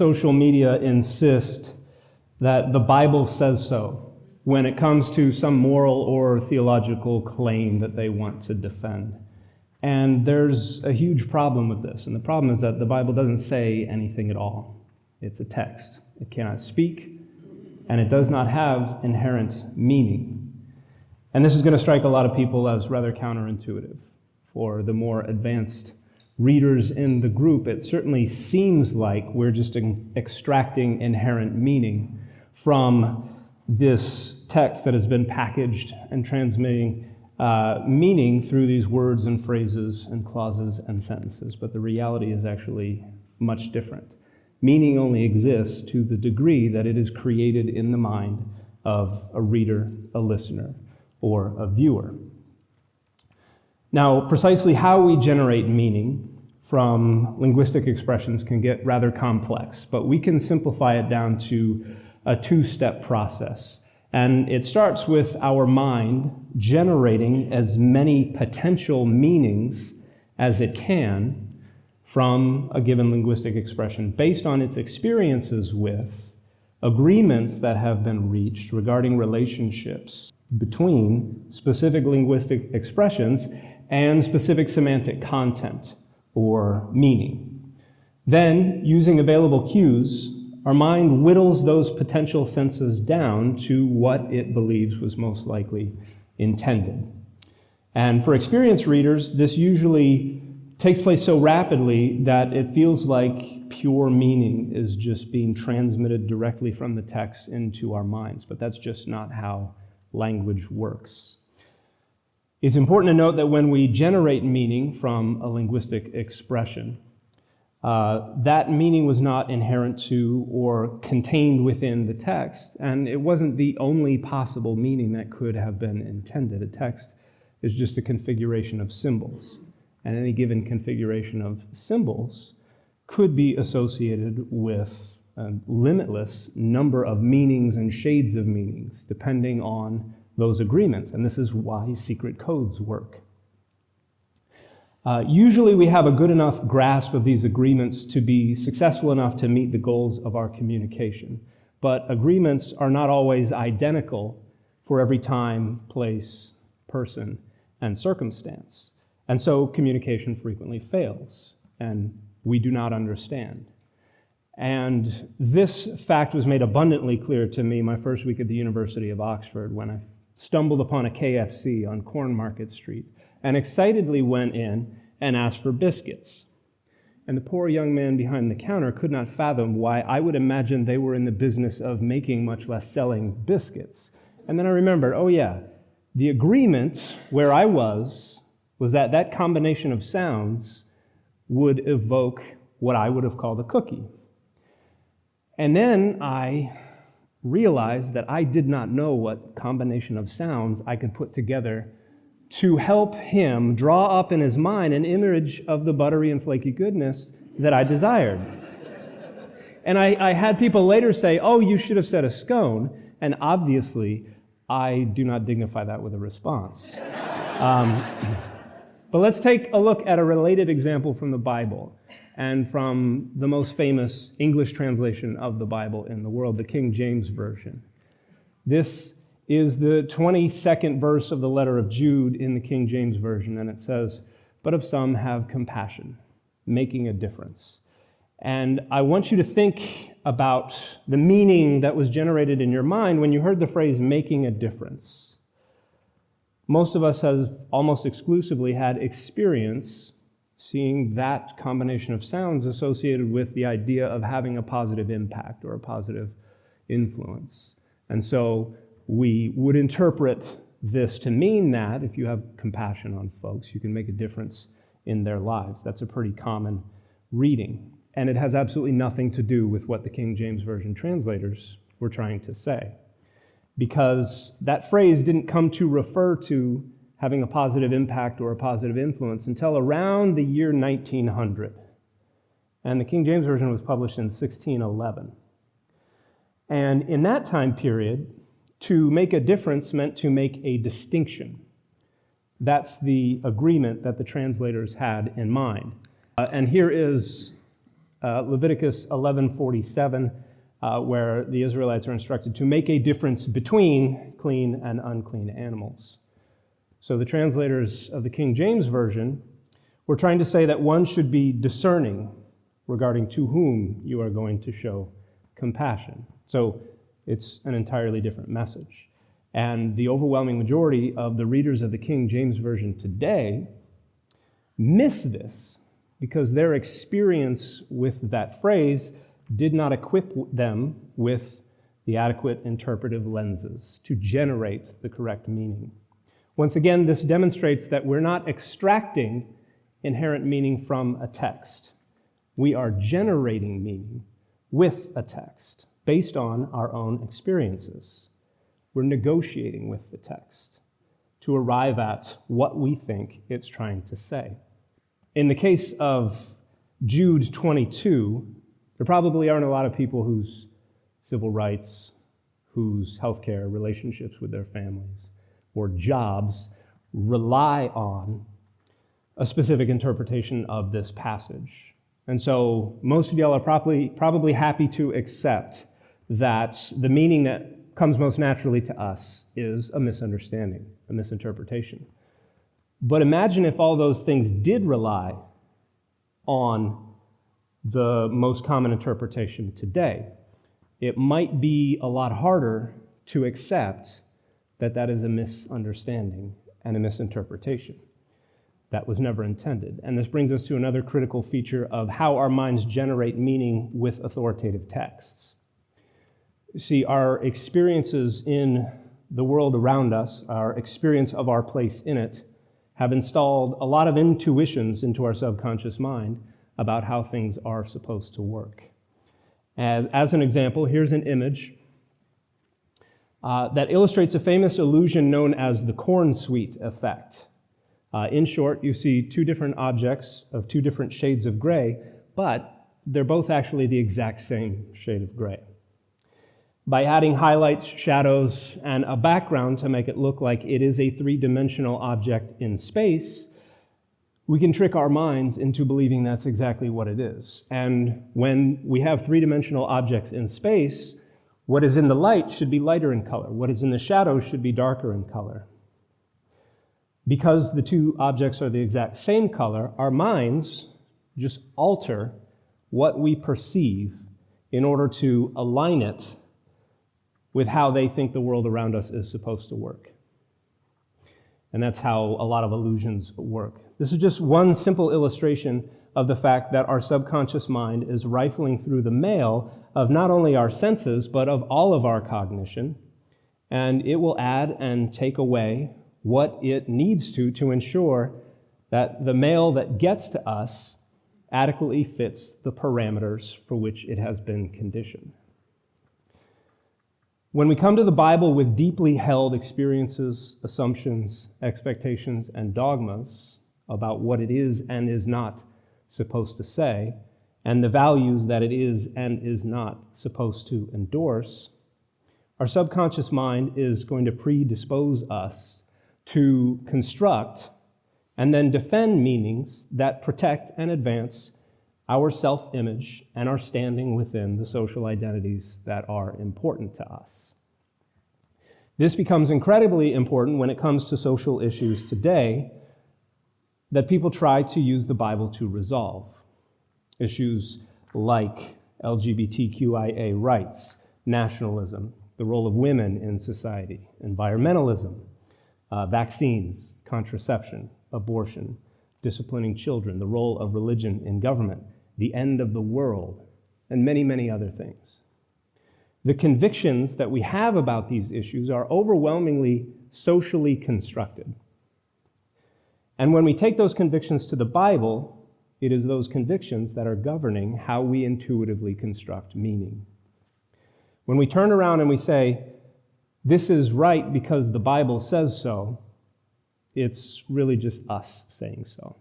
social media insist that the Bible says so when it comes to some moral or theological claim that they want to defend. And there's a huge problem with this. And the problem is that the Bible doesn't say anything at all. It's a text. It cannot speak, and it does not have inherent meaning. And this is going to strike a lot of people as rather counterintuitive. For the more advanced readers in the group, it certainly seems like we're just extracting inherent meaning from this text that has been packaged and transmitting meaning through these words and phrases and clauses and sentences. But the reality is actually much different. Meaning only exists to the degree that it is created in the mind of a reader, a listener, or a viewer. Now, precisely how we generate meaning from linguistic expressions can get rather complex, but we can simplify it down to a two-step process. And it starts with our mind generating as many potential meanings as it can from a given linguistic expression based on its experiences with agreements that have been reached regarding relationships between specific linguistic expressions and specific semantic content or meaning. Then, using available cues, our mind whittles those potential senses down to what it believes was most likely intended. And for experienced readers, this usually takes place so rapidly that it feels like pure meaning is just being transmitted directly from the text into our minds. But that's just not how language works. It's important to note that when we generate meaning from a linguistic expression, that meaning was not inherent to or contained within the text, and it wasn't the only possible meaning that could have been intended. A text is just a configuration of symbols, and any given configuration of symbols could be associated with a limitless number of meanings and shades of meanings, depending on those agreements, and this is why secret codes work. Usually we have a good enough grasp of these agreements to be successful enough to meet the goals of our communication. But agreements are not always identical for every time, place, person, and circumstance. And so communication frequently fails, and we do not understand. And this fact was made abundantly clear to me my first week at the University of Oxford when I stumbled upon a KFC on Cornmarket Street and excitedly went in and asked for biscuits. And the poor young man behind the counter could not fathom why I would imagine they were in the business of making, much less selling, biscuits. And then I remembered, oh yeah, the agreement where I was that that combination of sounds would evoke what I would have called a cookie. And then I realized that I did not know what combination of sounds I could put together to help him draw up in his mind an image of the buttery and flaky goodness that I desired. And I had people later say, oh, you should have said a scone, and obviously I do not dignify that with a response. But let's take a look at a related example from the Bible and from the most famous English translation of the Bible in the world, the King James Version. This is the 22nd verse of the letter of Jude in the King James Version, and it says, "But of some have compassion, making a difference." And I want you to think about the meaning that was generated in your mind when you heard the phrase making a difference. Most of us have almost exclusively had experience seeing that combination of sounds associated with the idea of having a positive impact or a positive influence. And so we would interpret this to mean that if you have compassion on folks, you can make a difference in their lives. That's a pretty common reading. And it has absolutely nothing to do with what the King James Version translators were trying to say, because that phrase didn't come to refer to having a positive impact or a positive influence until around the year 1900. And the King James Version was published in 1611. And in that time period, to make a difference meant to make a distinction. That's the agreement that the translators had in mind. And here is Leviticus 11:47, where the Israelites are instructed to make a difference between clean and unclean animals. So the translators of the King James Version were trying to say that one should be discerning regarding to whom you are going to show compassion. So it's an entirely different message. And the overwhelming majority of the readers of the King James Version today miss this because their experience with that phrase did not equip them with the adequate interpretive lenses to generate the correct meaning. Once again, this demonstrates that we're not extracting inherent meaning from a text. We are generating meaning with a text based on our own experiences. We're negotiating with the text to arrive at what we think it's trying to say. In the case of Jude 22, there probably aren't a lot of people whose civil rights, whose healthcare, relationships with their families, or jobs rely on a specific interpretation of this passage. And so most of y'all are probably happy to accept that the meaning that comes most naturally to us is a misunderstanding, a misinterpretation. But imagine if all those things did rely on the most common interpretation today. It might be a lot harder to accept that that is a misunderstanding and a misinterpretation. That was never intended. And this brings us to another critical feature of how our minds generate meaning with authoritative texts. See, our experiences in the world around us, our experience of our place in it, have installed a lot of intuitions into our subconscious mind about how things are supposed to work. As an example, here's an image that illustrates a famous illusion known as the corn sweet effect. In short, you see two different objects of two different shades of gray, but they're both actually the exact same shade of gray. By adding highlights, shadows, and a background to make it look like it is a three-dimensional object in space, we can trick our minds into believing that's exactly what it is. And when we have three-dimensional objects in space, what is in the light should be lighter in color. What is in the shadows should be darker in color. Because the two objects are the exact same color, our minds just alter what we perceive in order to align it with how they think the world around us is supposed to work. And that's how a lot of illusions work. This is just one simple illustration of the fact that our subconscious mind is rifling through the mail of not only our senses, but of all of our cognition, and it will add and take away what it needs to ensure that the mail that gets to us adequately fits the parameters for which it has been conditioned. When we come to the Bible with deeply held experiences, assumptions, expectations, and dogmas about what it is and is not supposed to say, and the values that it is and is not supposed to endorse, our subconscious mind is going to predispose us to construct and then defend meanings that protect and advance our self-image and our standing within the social identities that are important to us. This becomes incredibly important when it comes to social issues today that people try to use the Bible to resolve. Issues like LGBTQIA rights, nationalism, the role of women in society, environmentalism, vaccines, contraception, abortion, disciplining children, the role of religion in government, the end of the world, and many, many other things. The convictions that we have about these issues are overwhelmingly socially constructed. And when we take those convictions to the Bible, it is those convictions that are governing how we intuitively construct meaning. When we turn around and we say, this is right because the Bible says so, it's really just us saying so.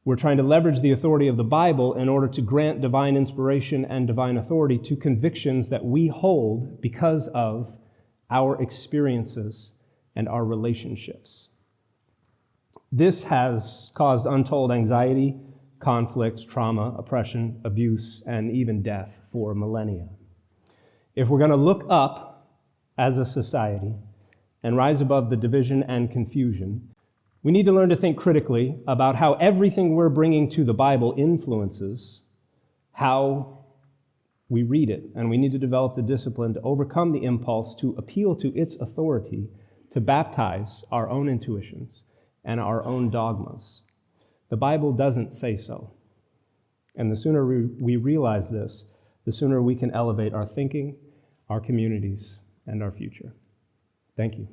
We're trying to leverage the authority of the Bible in order to grant divine inspiration and divine authority to convictions that we hold because of our experiences and our relationships. This has caused untold anxiety conflict, trauma, oppression, abuse, and even death for millennia. If we're going to look up as a society and rise above the division and confusion, we need to learn to think critically about how everything we're bringing to the Bible influences how we read it. And we need to develop the discipline to overcome the impulse to appeal to its authority, to baptize our own intuitions and our own dogmas. The Bible doesn't say so. And the sooner we realize this, the sooner we can elevate our thinking, our communities, and our future. Thank you.